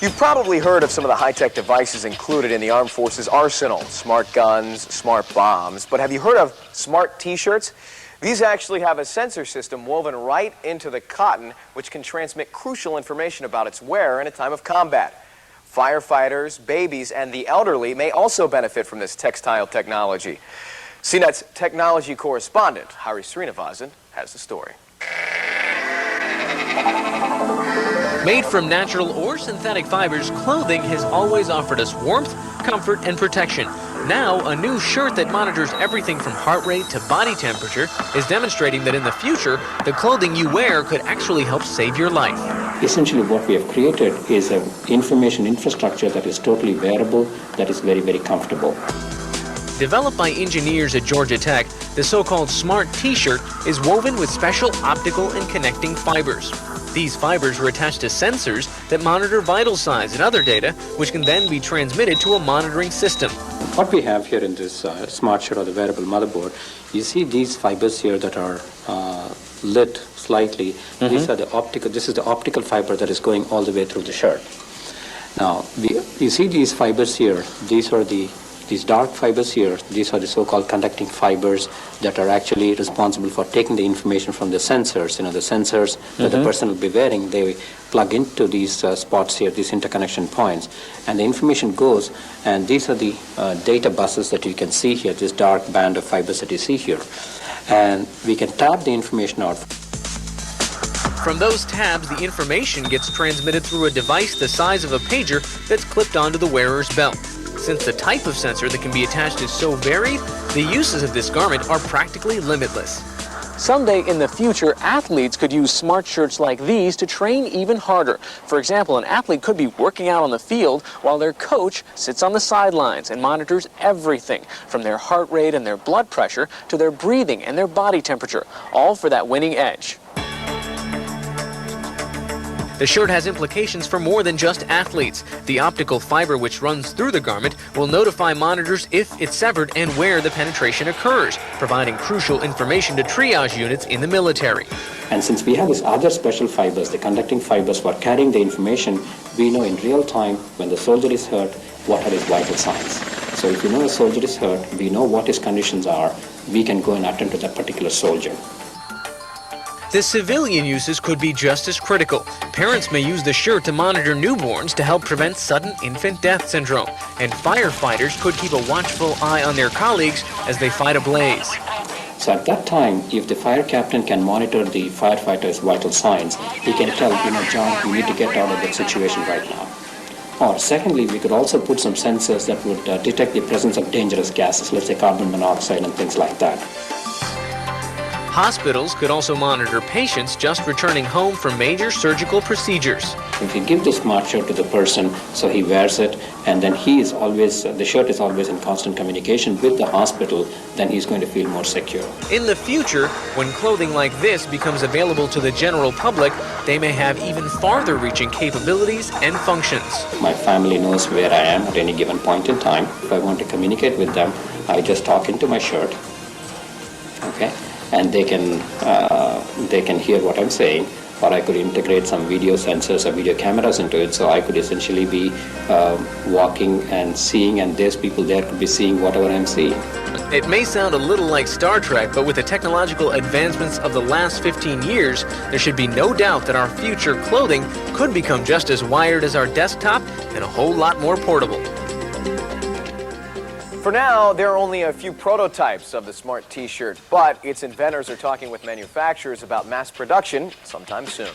You've probably heard of some of the high-tech devices included in the armed forces arsenal, smart guns, smart bombs, but have you heard of smart t-shirts? These actually have a sensor system woven right into the cotton, which can transmit crucial information about its wearer in a time of combat. Firefighters, babies, and the elderly may also benefit from this textile technology. CNET's technology correspondent, Hari Srinivasan, has the story. Made from natural or synthetic fibers, clothing has always offered us warmth, comfort, and protection. Now, a new shirt that monitors everything from heart rate to body temperature is demonstrating that in the future, the clothing you wear could actually help save your life. Essentially, what we have created is an information infrastructure that is totally wearable, that is very, very comfortable. Developed by engineers at Georgia Tech, the so-called smart t-shirt is woven with special optical and connecting fibers. These fibers are attached to sensors that monitor vital signs and other data, which can then be transmitted to a monitoring system. What we have here in this smart shirt or the wearable motherboard, you see these fibers here that are lit slightly. These are the optical. This is the optical fiber that is going all the way through the shirt. Now, you see these fibers here. These dark fibers here, these are the so-called conducting fibers that are actually responsible for taking the information from the sensors. You know, the sensors that the person will be wearing, they plug into these spots here, these interconnection points, and the information goes, and these are the data buses that you can see here, this dark band of fibers that you see here. And we can tap the information out. From those tabs, the information gets transmitted through a device the size of a pager that's clipped onto the wearer's belt. Since the type of sensor that can be attached is so varied, the uses of this garment are practically limitless. Someday in the future, athletes could use smart shirts like these to train even harder. For example, an athlete could be working out on the field while their coach sits on the sidelines and monitors everything, from their heart rate and their blood pressure to their breathing and their body temperature, all for that winning edge. The shirt has implications for more than just athletes. The optical fiber which runs through the garment will notify monitors if it's severed and where the penetration occurs, providing crucial information to triage units in the military. And since we have these other special fibers, the conducting fibers for carrying the information, we know in real time when the soldier is hurt, what are his vital signs. So if we know a soldier is hurt, we know what his conditions are, we can go and attend to that particular soldier. The civilian uses could be just as critical. Parents may use the shirt to monitor newborns to help prevent sudden infant death syndrome. And firefighters could keep a watchful eye on their colleagues as they fight a blaze. So at that time, if the fire captain can monitor the firefighter's vital signs, he can tell, John, you need to get out of that situation right now. Or secondly, we could also put some sensors that would detect the presence of dangerous gases, let's say carbon monoxide and things like that. Hospitals could also monitor patients just returning home from major surgical procedures. If you give the smart shirt to the person, so he wears it, and then the shirt is always in constant communication with the hospital, then he's going to feel more secure. In the future, when clothing like this becomes available to the general public, they may have even farther-reaching capabilities and functions. My family knows where I am at any given point in time. If I want to communicate with them, I just talk into my shirt, okay? And they can hear what I'm saying, or I could integrate some video sensors or video cameras into it, so I could essentially be walking and seeing, and there's people there could be seeing whatever I'm seeing. It may sound a little like Star Trek, but with the technological advancements of the last 15 years, there should be no doubt that our future clothing could become just as wired as our desktop and a whole lot more portable. For now, there are only a few prototypes of the smart t-shirt, but its inventors are talking with manufacturers about mass production sometime soon.